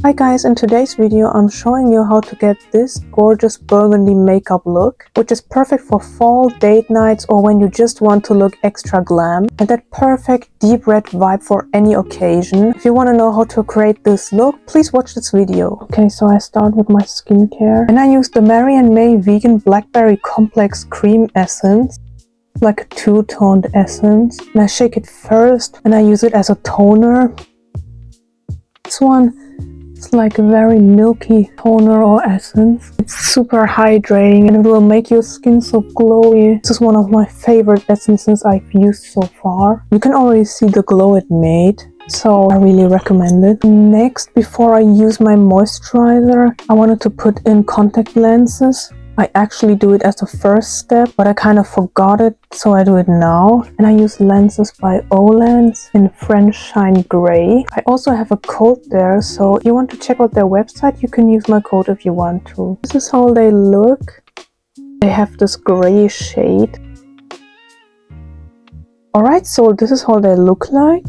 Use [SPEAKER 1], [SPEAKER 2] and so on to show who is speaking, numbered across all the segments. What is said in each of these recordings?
[SPEAKER 1] Hi guys, in today's video I'm showing you how to get this gorgeous burgundy makeup look, which is perfect for fall, date nights, or when you just want to look extra glam, and that perfect deep red vibe for any occasion. If you want to know how to create this look, please watch this video. Okay, so I start with my skincare and I use the Mary & May Vegan Blackberry Complex Cream Essence, like a two-toned essence, and I shake it first and I use it as a toner. This one, it's like a very milky toner or essence. It's super hydrating and it will make your skin so glowy. This is one of my favorite essences I've used so far. You can already see the glow it made, so I really recommend it. Next, before I use my moisturizer, I wanted to put in contact lenses. I actually do it as a first step, but I kind of forgot it, so I do it now. And I use lenses by OLENS in French Shine Grey. I also have a code there, so if you want to check out their website, you can use my code if you want to. This is how they look. They have this grey shade. Alright, so this is how they look like.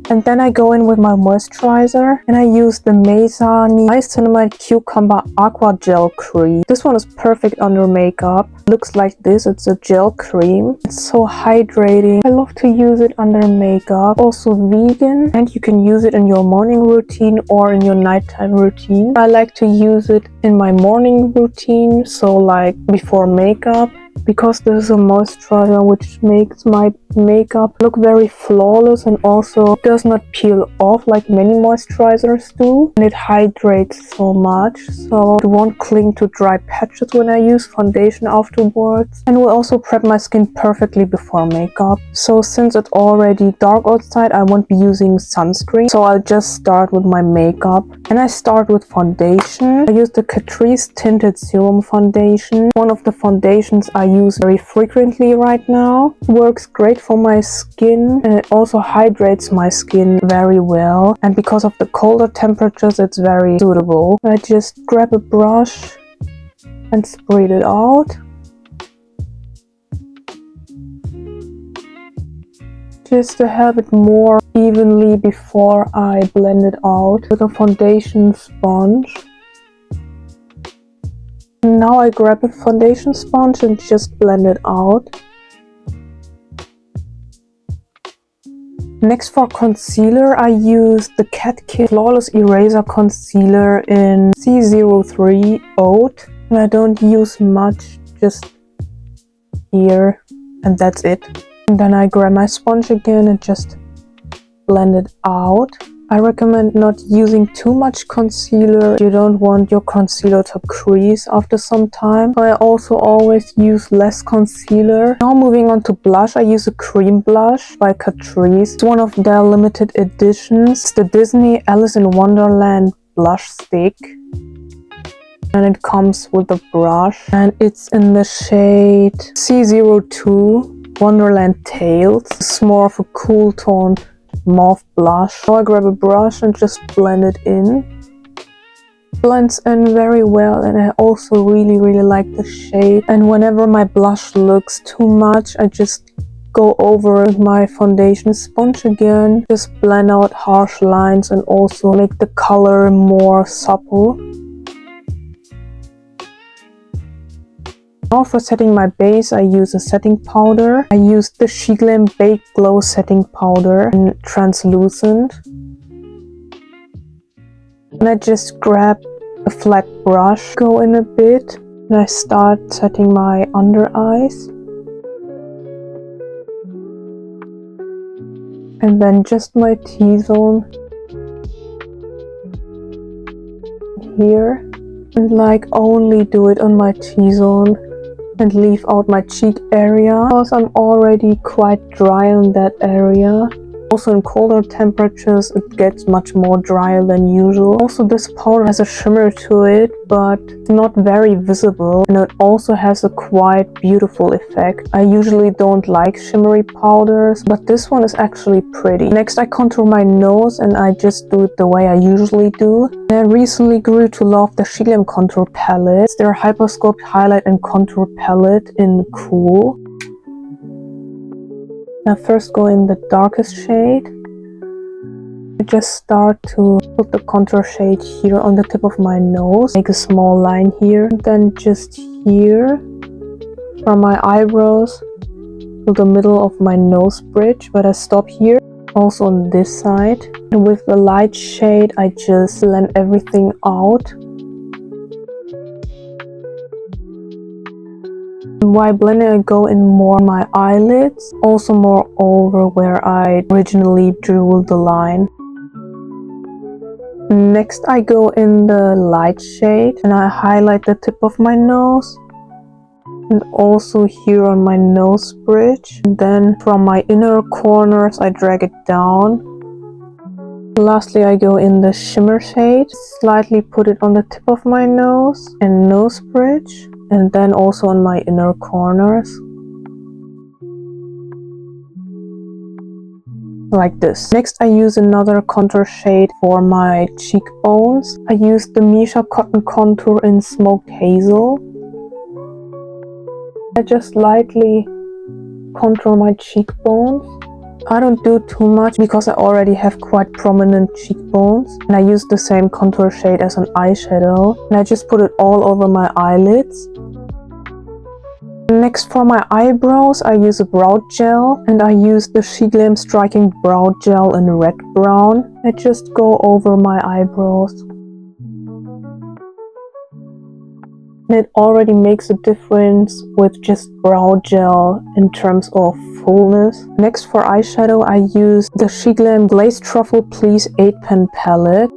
[SPEAKER 1] And then I go in with my moisturizer and I use the Mezani Niacinamide Cucumber Aqua Gel Cream. This one is perfect under makeup. Looks like this, it's a gel cream. It's so hydrating. I love to use it under makeup. Also vegan, and you can use it in your morning routine or in your nighttime routine. I like to use it in my morning routine, so like before makeup, because this is a moisturizer which makes my makeup look very flawless and also does not peel off like many moisturizers do, and it hydrates so much so it won't cling to dry patches when I use foundation afterwards, and will also prep my skin perfectly before makeup. So since it's already dark outside, I won't be using sunscreen, so I'll just start with my makeup. And I start with foundation. I use the Catrice Tinted Serum Foundation, one of the foundations I use very frequently right now. It works great for my skin and it also hydrates my skin very well, and because of the colder temperatures it's very suitable. I just grab a brush and spread it out. Just to have it more evenly before I blend it out with a foundation sponge. Now I grab a foundation sponge and just blend it out. Next, for concealer, I use the Kat Kid Flawless Eraser Concealer in C03 Oat. And I don't use much, just here, and that's it. And then I grab my sponge again and just blend it out. I recommend not using too much concealer. You don't want your concealer to crease after some time. So I also always use less concealer. Now moving on to blush, I use a cream blush by Catrice. It's one of their limited editions. It's the Disney Alice in Wonderland blush stick. And it comes with a brush. And it's in the shade C02 Wonderland Tales. It's more of a cool toned mauve blush. Now I grab a brush and just blend it in. Blends in very well, and I also really like the shade. And whenever my blush looks too much, I just go over with my foundation sponge again. Just blend out harsh lines and also make the color more supple. Now for setting my base, I use a setting powder. I use the Sheglam Bake Glow setting powder in translucent. And I just grab a flat brush, go in a bit, and I start setting my under eyes. And then just my T-zone here. And like only do it on my T-zone and leave out my cheek area, because I'm already quite dry on that area. Also in colder temperatures it gets much more drier than usual. Also this powder has a shimmer to it, but it's not very visible, and it also has a quite beautiful effect. I usually don't like shimmery powders, but this one is actually pretty. Next I contour my nose, and I just do it the way I usually do. And I recently grew to love the Sheglam contour palette. It's their Hypersculpt highlight and contour palette in Cool. Now first go in the darkest shade I just start to put the contour shade here on the tip of my nose, make a small line here, and then just here from my eyebrows to the middle of my nose bridge, but I stop here. Also on this side, and with the light shade I just blend everything out. And while blending, I go in more my eyelids, also more over where I originally drew the line. Next I go in the light shade and I highlight the tip of my nose and also here on my nose bridge. And then from my inner corners I drag it down. Lastly, I go in the shimmer shade, slightly put it on the tip of my nose and nose bridge, and then also on my inner corners. Like this. Next I use another contour shade for my cheekbones. I use the Misha Cotton Contour in Smoked Hazel. I just lightly contour my cheekbones. I don't do too much because I already have quite prominent cheekbones, and I use the same contour shade as an eyeshadow, and I just put it all over my eyelids. Next for my eyebrows I use a brow gel, and I use the Sheglam Striking Brow Gel in red brown. I just go over my eyebrows. And it already makes a difference with just brow gel in terms of fullness. Next for eyeshadow I use the Sheglam Glazed Truffle Please 8-pen palette.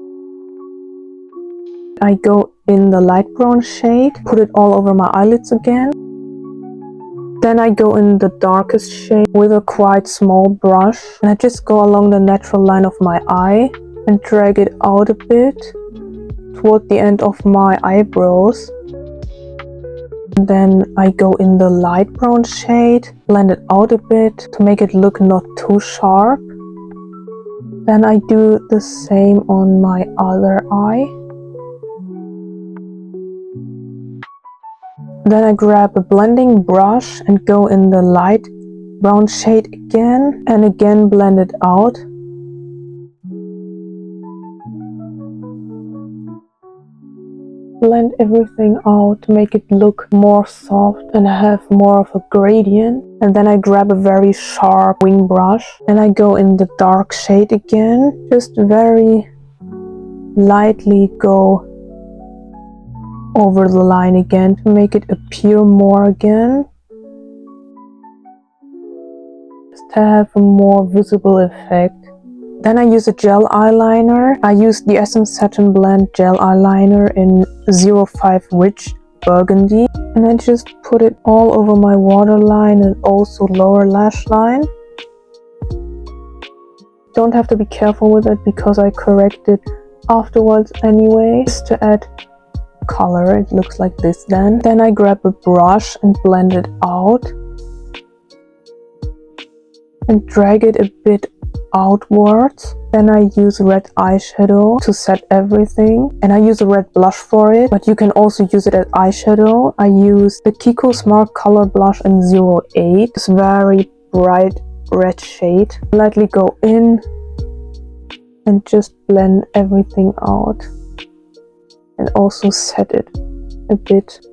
[SPEAKER 1] I go in the light brown shade, put it all over my eyelids again. Then I go in the darkest shade with a quite small brush, and I just go along the natural line of my eye and drag it out a bit toward the end of my eyebrows. And then I go in the light brown shade, blend it out a bit to make it look not too sharp. Then I do the same on my other eye. Then I grab a blending brush and go in the light brown shade again and again blend it out. Blend everything out to make it look more soft and have more of a gradient. And then I grab a very sharp wing brush and I go in the dark shade again. Just very lightly go over the line again to make it appear more again, just to have a more visible effect. Then I use a gel eyeliner. I use the Essence Satin Blend gel eyeliner in 05 Rich Burgundy, and I just put it all over my waterline and also lower lash line. Don't have to be careful with it because I correct it afterwards anyway, just to add color. It looks like this then. Then I grab a brush and blend it out and drag it a bit outwards. Then I use red eyeshadow to set everything, and I use a red blush for it, but you can also use it as eyeshadow. I use the Kiko Smart Color Blush in 08. It's very bright red shade. Lightly go in and just blend everything out and also set it a bit.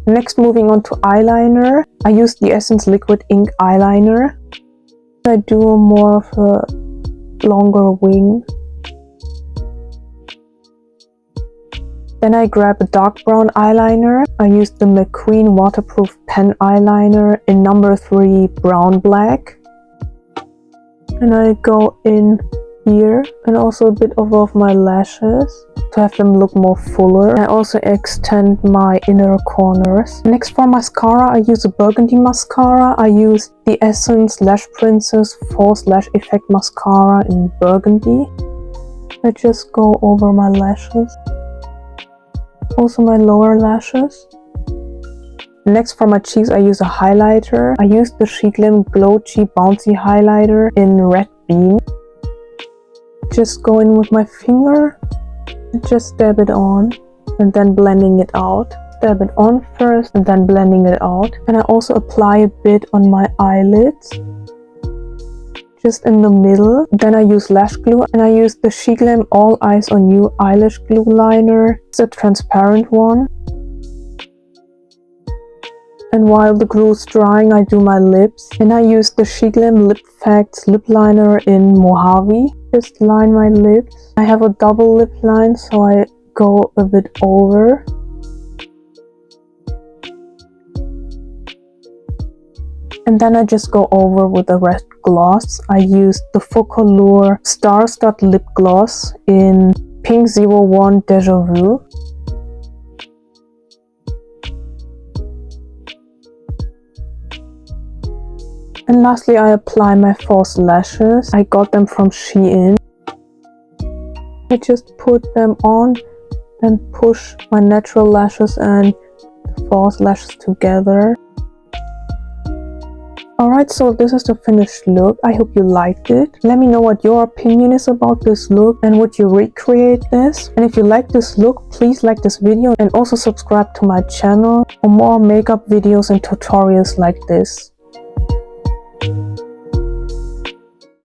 [SPEAKER 1] Next, moving on to eyeliner. I use the Essence Liquid Ink eyeliner. I do more of a longer wing. Then I grab a dark brown eyeliner. I use the McQueen Waterproof Pen Eyeliner in number 3 Brown Black. And I go in here and also a bit above my lashes to have them look more fuller. I also extend my inner corners. Next for mascara, I use a Burgundy mascara. I use the Essence Lash Princess False Lash Effect Mascara in Burgundy. I just go over my lashes, also my lower lashes. Next for my cheeks, I use a highlighter. I use the Sheglam Glow Cheek Bouncy Highlighter in Red Bean. Just go in with my finger and just dab it on and then blending it out. Dab it on first and then blending it out. And I also apply a bit on my eyelids, just in the middle. Then I use lash glue, and I use the Sheglam All Eyes on You eyelash glue liner. It's a transparent one. And while the glue is drying, I do my lips, and I use the Sheglam Lip Facts lip liner in Mojave. Just line my lips. I have a double lip line, so I go a bit over. And then I just go over with the red gloss. I used the Focallure Star Stud Lip Gloss in Pink 01 Deja Vu. And lastly, I apply my false lashes. I got them from Shein. I just put them on and push my natural lashes and the false lashes together. Alright, so this is the finished look. I hope you liked it. Let me know what your opinion is about this look, and would you recreate this? And if you like this look, please like this video and also subscribe to my channel for more makeup videos and tutorials like this.